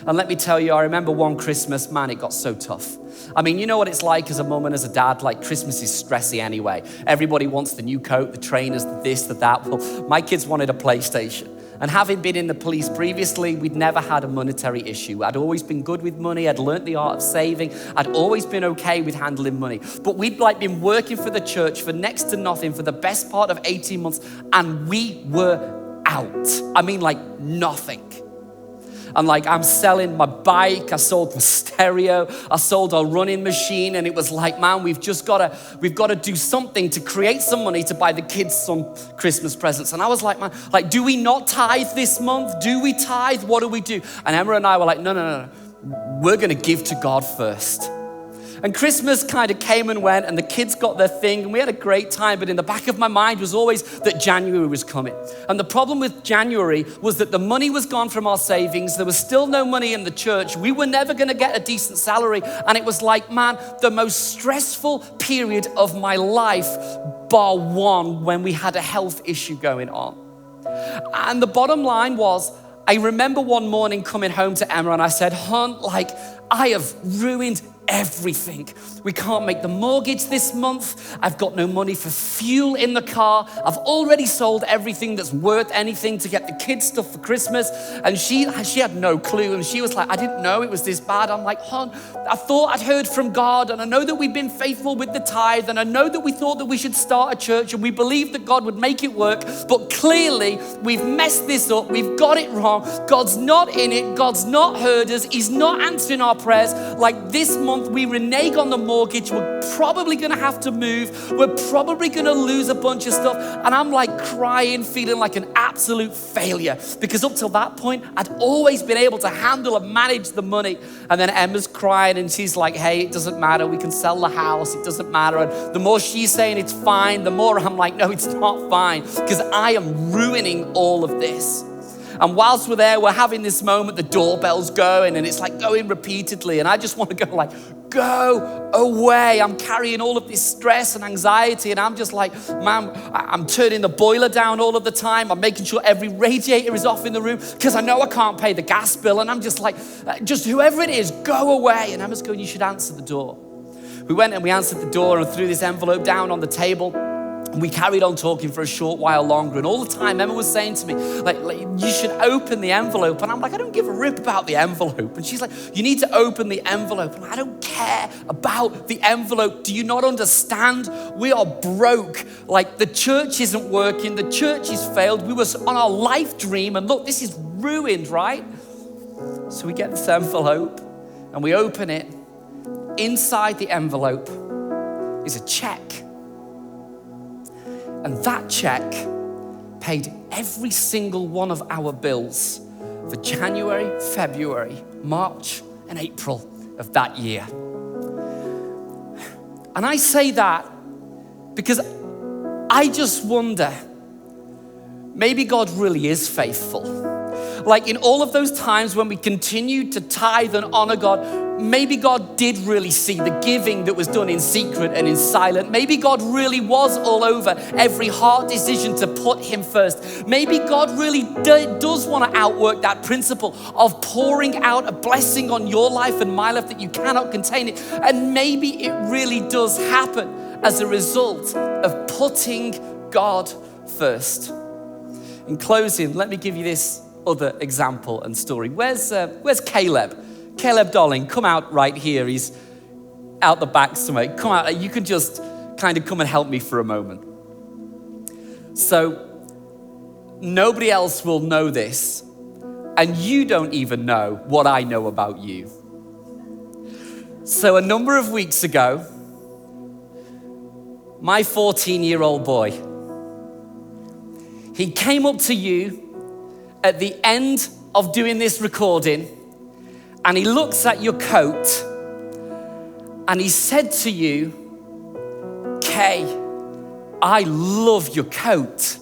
And let me tell you, I remember one Christmas, man, it got so tough. I mean, you know what it's like as a mum and as a dad, like Christmas is stressy anyway. Everybody wants the new coat, the trainers, the this, the that. Well, my kids wanted a PlayStation. And having been in the police previously, we'd never had a monetary issue. I'd always been good with money. I'd learned the art of saving. I'd always been okay with handling money. But we'd like been working for the church for next to nothing for the best part of 18 months. And we were out. I mean, like nothing. And like, I'm selling my bike, I sold my stereo, I sold our running machine, and it was like, man, we've got to do something to create some money to buy the kids some Christmas presents. And I was like, man, like, do we not tithe this month? Do we tithe? What do we do? And Emma and I were like, no. We're going to give to God first. And Christmas kind of came and went, and the kids got their thing, and we had a great time, but in the back of my mind was always that January was coming. And the problem with January was that the money was gone from our savings. There was still no money in the church. We were never going to get a decent salary. And it was like, man, the most stressful period of my life, bar one, when we had a health issue going on. And the bottom line was, I remember one morning coming home to Emma, and I said, hon, like, I have ruined everything. We can't make the mortgage this month. I've got no money for fuel in the car. I've already sold everything that's worth anything to get the kids stuff for Christmas. And she had no clue. And she was like, I didn't know it was this bad. I'm like, hon, I thought I'd heard from God. And I know that we've been faithful with the tithe. And I know that we thought that we should start a church. And we believed that God would make it work. But clearly, we've messed this up. We've got it wrong. God's not in it. God's not heard us. He's not answering our prayers. Like this month, we renege on the mortgage. We're probably going to have to move. We're probably going to lose a bunch of stuff. And I'm like crying, feeling like an absolute failure, because up till that point, I'd always been able to handle and manage the money. And then Emma's crying and she's like, hey, it doesn't matter. We can sell the house. It doesn't matter. And the more she's saying it's fine, the more I'm like, no, it's not fine, because I am ruining all of this. And whilst we're there, we're having this moment, the doorbell's going and it's like going repeatedly. And I just want to go like, go away. I'm carrying all of this stress and anxiety. And I'm just like, man, I'm turning the boiler down all of the time. I'm making sure every radiator is off in the room because I know I can't pay the gas bill. And I'm just like, just whoever it is, go away. And Emma's going, you should answer the door. We went and we answered the door and threw this envelope down on the table. And we carried on talking for a short while longer. And all the time, Emma was saying to me, like, you should open the envelope. And I'm like, I don't give a rip about the envelope. And she's like, you need to open the envelope. And I don't care about the envelope. Do you not understand? We are broke. Like, the church isn't working. The church has failed. We were on our life dream. And look, this is ruined, right? So we get this envelope and we open it. Inside the envelope is a check. And that check paid every single one of our bills for January, February, March, and April of that year. And I say that because I just wonder, maybe God really is faithful. Like in all of those times when we continued to tithe and honor God, maybe God did really see the giving that was done in secret and in silent. Maybe God really was all over every hard decision to put him first. Maybe God really does want to outwork that principle of pouring out a blessing on your life and my life that you cannot contain it. And maybe it really does happen as a result of putting God first. In closing, let me give you this other example and story. Where's Caleb? Caleb, darling, come out right here. He's out the back somewhere. Come out. You can just kind of come and help me for a moment. So nobody else will know this, and you don't even know what I know about you. So a number of weeks ago, my 14-year-old boy, he came up to you at the end of doing this recording, and he looks at your coat and he said to you, Kay, I love your coat.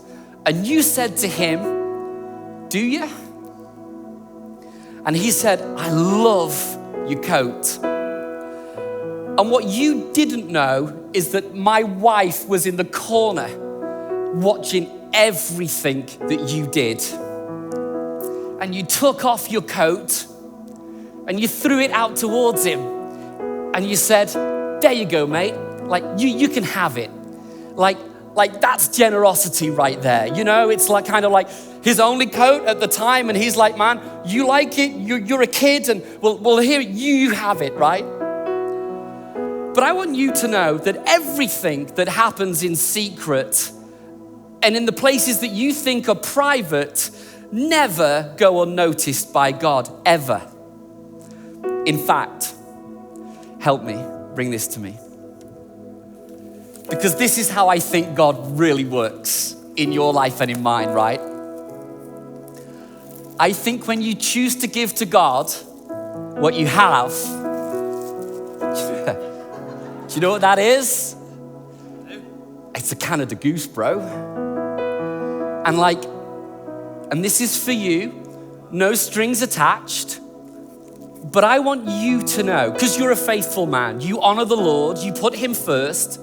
And you said to him, do you? And he said, I love your coat. And what you didn't know is that my wife was in the corner watching everything that you did. And you took off your coat and you threw it out towards him. And you said, there you go, mate. Like, you can have it. Like that's generosity right there. You know, it's like kind of like his only coat at the time. And he's like, man, you like it, you're a kid, and well, here, you have it, right? But I want you to know that everything that happens in secret and in the places that you think are private never go unnoticed by God, ever. In fact, help me, bring this to me. Because this is how I think God really works in your life and in mine, right? I think when you choose to give to God what you have, do you know what that is? It's a Canada Goose, bro. And this is for you, no strings attached. But I want you to know, because you're a faithful man, you honor the Lord, you put him first.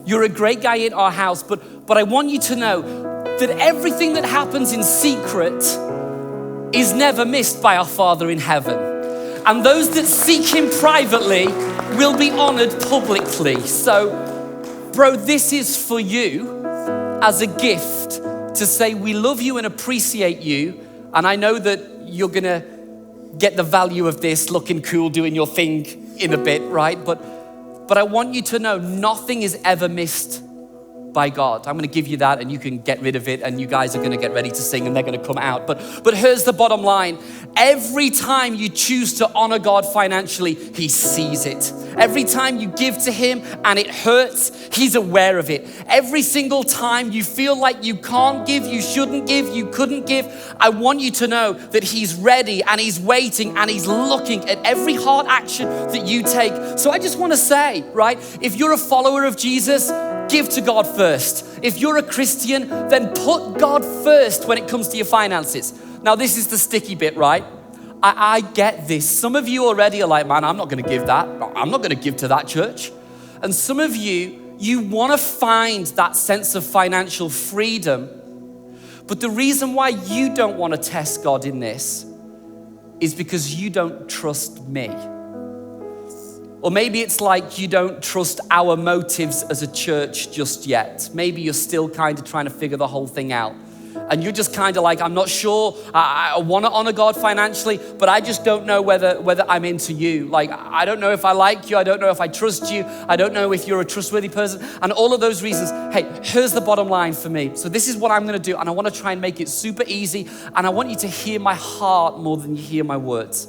You're a great guy in our house, but I want you to know that everything that happens in secret is never missed by our Father in heaven. And those that seek him privately will be honored publicly. So, bro, this is for you as a gift to say we love you and appreciate you. And I know that you're gonna get the value of this looking cool, doing your thing in a bit, right? But I want you to know nothing is ever missed by God. I'm gonna give you that and you can get rid of it, and you guys are gonna get ready to sing and they're gonna come out. But here's the bottom line. Every time you choose to honor God financially, he sees it. Every time you give to him and it hurts, he's aware of it. Every single time you feel like you can't give, you shouldn't give, you couldn't give, I want you to know that he's ready and he's waiting and he's looking at every hard action that you take. So I just wanna say, right, if you're a follower of Jesus, give to God first. If you're a Christian, then put God first when it comes to your finances. Now, this is the sticky bit, right? I get this. Some of you already are like, man, I'm not gonna give that. I'm not gonna give to that church. And some of you wanna find that sense of financial freedom. But the reason why you don't wanna test God in this is because you don't trust me. Or maybe it's like you don't trust our motives as a church just yet. Maybe you're still kind of trying to figure the whole thing out. And you're just kind of like, I'm not sure, I want to honor God financially, but I just don't know whether I'm into you. Like, I don't know if I like you, I don't know if I trust you, I don't know if you're a trustworthy person, and all of those reasons. Hey, here's the bottom line for me. So this is what I'm gonna do, and I wanna try and make it super easy, and I want you to hear my heart more than you hear my words.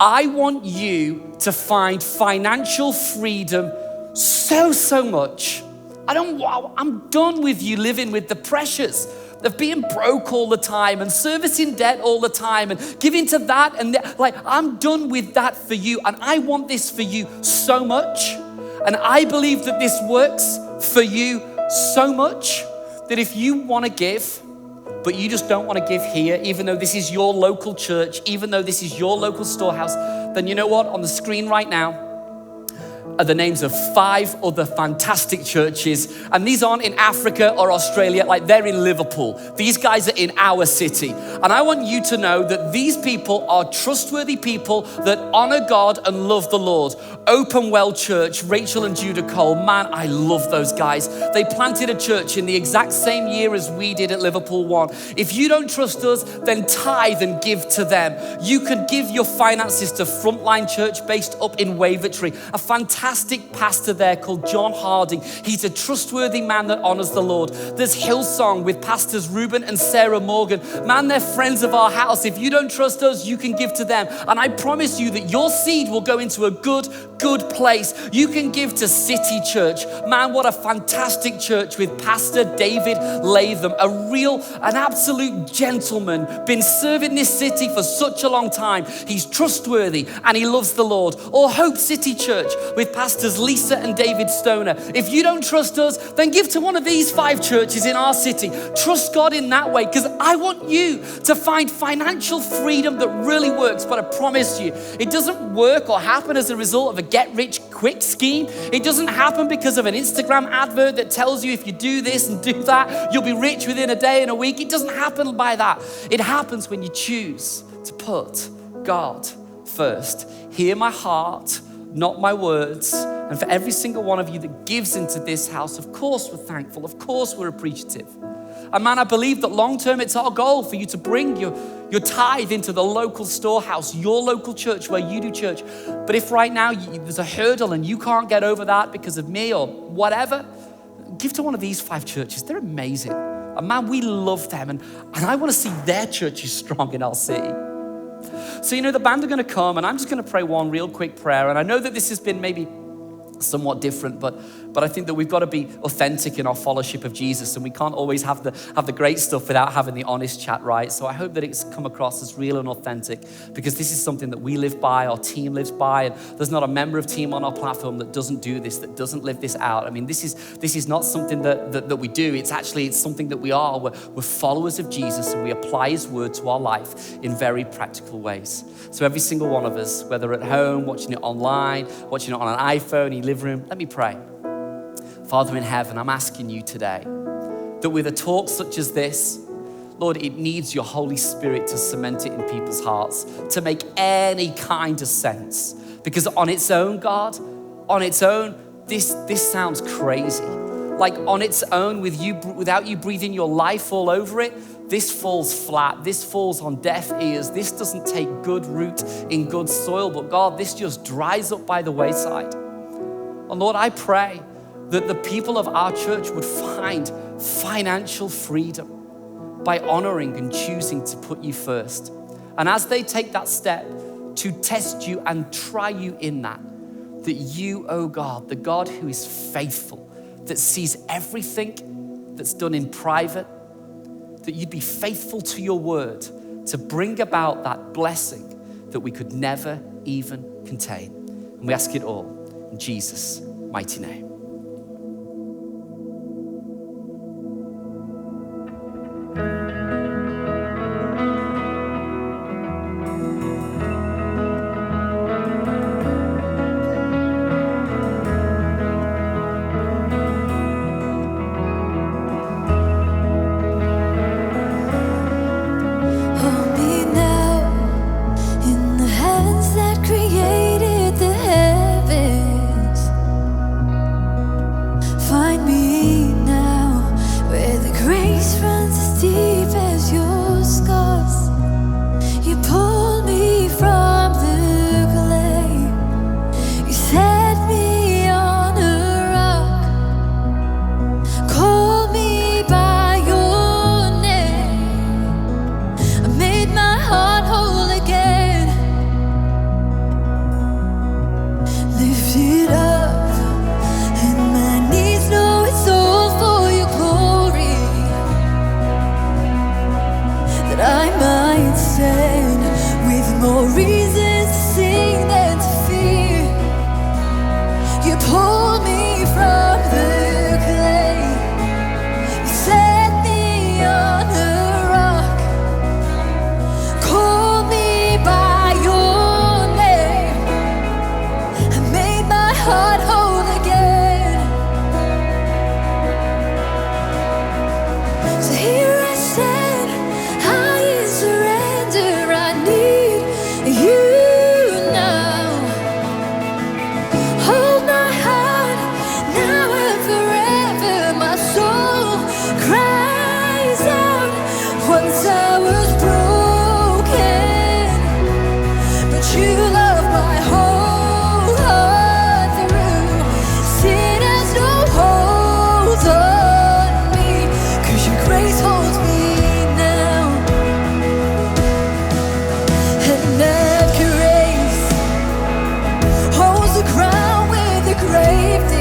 I want you to find financial freedom so much. I'm done with you living with the pressures of being broke all the time and servicing debt all the time and giving to that and that. Like, I'm done with that for you, and I want this for you so much. And I believe that this works for you so much that if you want to give, but you just don't want to give here, even though this is your local church, even though this is your local storehouse, then you know what? On the screen right now are the names of 5 other fantastic churches. And these aren't in Africa or Australia, like they're in Liverpool. These guys are in our city. And I want you to know that these people are trustworthy people that honor God and love the Lord. Openwell Church, Rachel and Judah Cole, man, I love those guys. They planted a church in the exact same year as we did at Liverpool One. If you don't trust us, then tithe and give to them. You could give your finances to Frontline Church based up in Wavertree. A fantastic pastor there called John Harding. He's a trustworthy man that honors the Lord. There's Hillsong with pastors Reuben and Sarah Morgan. Man, they're friends of our house. If you don't trust us, you can give to them. And I promise you that your seed will go into a good place. You can give to City Church. Man, what a fantastic church with Pastor David Latham, an absolute gentleman, been serving this city for such a long time. He's trustworthy and he loves the Lord. Or Hope City Church with pastors Lisa and David Stoner. If you don't trust us, then give to one of these 5 churches in our city. Trust God in that way, because I want you to find financial freedom that really works. But I promise you, it doesn't work or happen as a result of a get-rich-quick scheme. It doesn't happen because of an Instagram advert that tells you if you do this and do that, you'll be rich within a day and a week. It doesn't happen by that. It happens when you choose to put God first. Hear my heart, not my words. And for every single one of you that gives into this house, of course we're thankful, of course we're appreciative. And man, I believe that long term it's our goal for you to bring your tithe into the local storehouse, your local church where you do church. But if right now there's a hurdle and you can't get over that because of me or whatever, give to one of these 5 churches. They're amazing. And man, we love them. And I want to see their churches strong in our city. So, the band are going to come, and I'm just going to pray one real quick prayer. And I know that this has been maybe somewhat different, but I think that we've got to be authentic in our fellowship of Jesus, and we can't always have the great stuff without having the honest chat, right? So I hope that it's come across as real and authentic, because this is something that we live by, our team lives by, and there's not a member of team on our platform that doesn't do this, that doesn't live this out. I mean, this is not something that we do. It's something that we are. We're followers of Jesus, and we apply his word to our life in very practical ways. So every single one of us, whether at home, watching it online, watching it on an iPhone, in your living room, let me pray. Father in heaven, I'm asking you today that with a talk such as this, Lord, it needs your Holy Spirit to cement it in people's hearts, to make any kind of sense. Because on its own, God, on its own, this sounds crazy. Like on its own, without you breathing your life all over it, this falls flat, this falls on deaf ears, this doesn't take good root in good soil, but God, this just dries up by the wayside. And Lord, I pray that the people of our church would find financial freedom by honoring and choosing to put you first. And as they take that step to test you and try you in that you, oh God, the God who is faithful, that sees everything that's done in private, that you'd be faithful to your word to bring about that blessing that we could never even contain. And we ask it all in Jesus' mighty name. Hold me now in the hands that created the heavens. Find me now where the grace runs as deep as your scars. You pulled me from the clay. You set me on a rock. Call me by your name. I made my heart whole again. Lift it up, and my knees know it's all for your glory. That I might stand with more reasons to sing than to fear. You pulled me from the clay. You set me on a rock. Call me by your name. I made my heart whole again. So here I stand, I in surrender. I need you now. Hold my heart now and forever. My soul cries out. Once I was broken, but you love my whole heart through. Sin has no hold on me, 'cause your grace holds me now. And that grace holds the ground where the grave did.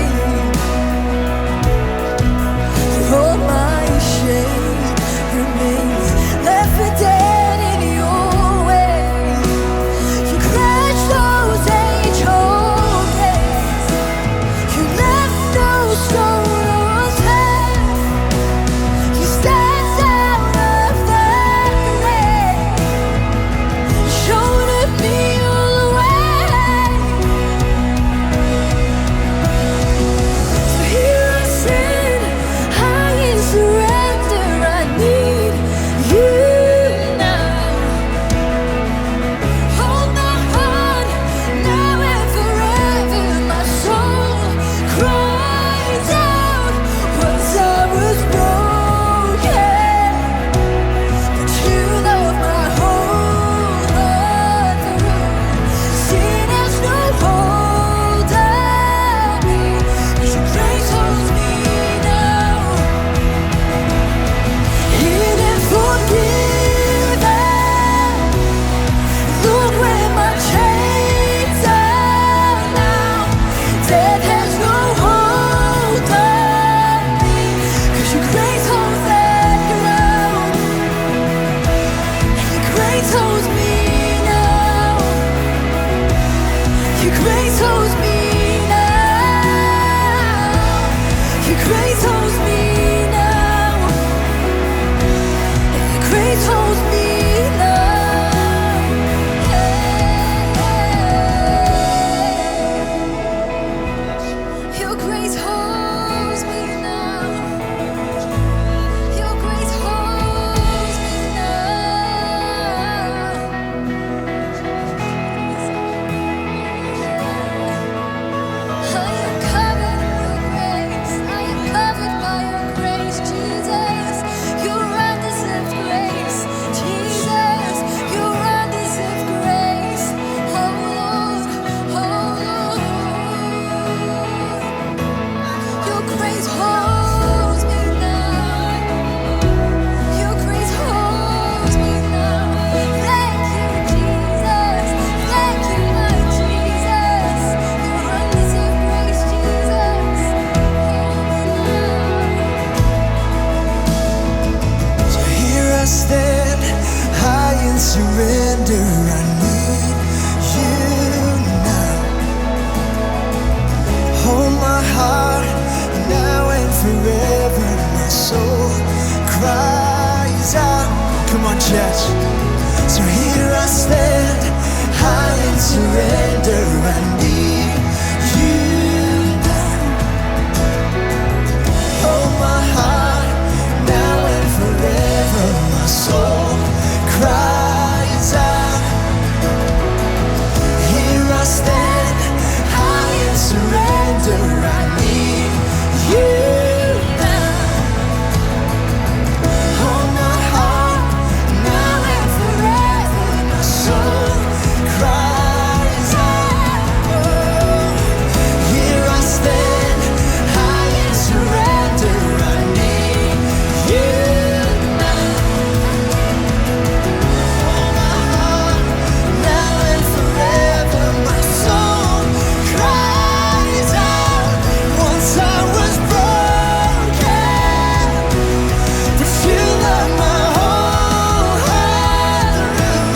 church. So here I stand, high in surrender. I need you now. Oh, my heart, now and forever, my soul cries out. Here I stand, high in surrender. I need you now. Oh, my heart, now and forever, my soul cries out. Oh, here I stand, high in surrender. I need you now. Oh, my heart, now and forever, my soul cries out. Once I was broken, but you love my whole heart through.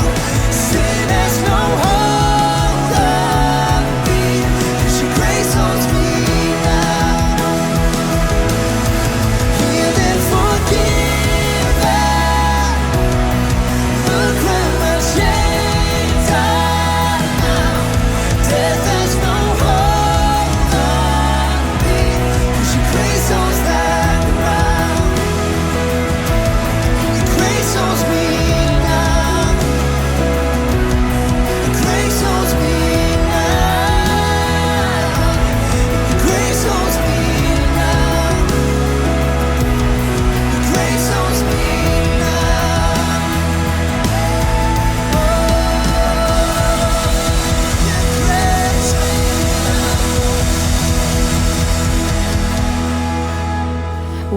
Sin has no hold on me, 'cause your grace owns me now. Healed and forgiven, look where my chains are now. Death has no hold on me, 'cause your grace owns that ground. Your grace owns me now. Your grace owns me now. Your grace owns me now. Your grace owns me now. Your grace owns me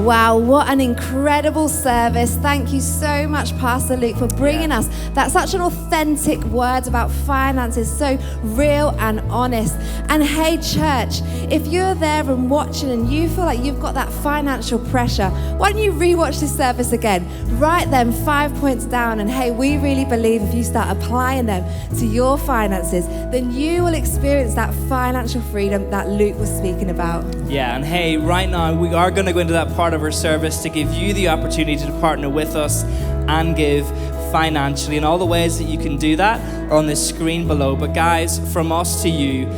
Wow, what an incredible service. Thank you so much, Pastor Luke, for bringing us that such an authentic word about finances, so real and honest. And hey, church, if you're there and watching and you feel like you've got that financial pressure, why don't you rewatch this service again? Write them 5 points down, and hey, we really believe if you start applying them to your finances, then you will experience that financial freedom that Luke was speaking about. Yeah, and hey, right now we are going to go into that part of our service to give you the opportunity to partner with us and give financially. And all the ways that you can do that are on the screen below. But guys, from us to you,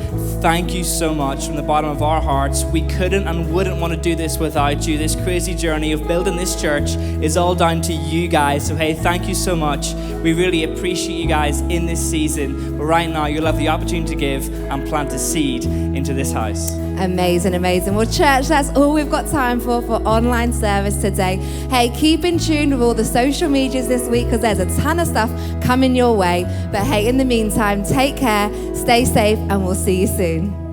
thank you so much from the bottom of our hearts. We couldn't and wouldn't want to do this without you. This crazy journey of building this church is all down to you guys. So hey, thank you so much. We really appreciate you guys in this season. But right now, you'll have the opportunity to give and plant a seed into this house. Amazing, amazing. Well, church, that's all we've got time for online service today. Hey, keep in tune with all the social medias this week, because there's a ton of stuff coming your way. But hey, in the meantime, take care, stay safe, and we'll see you soon.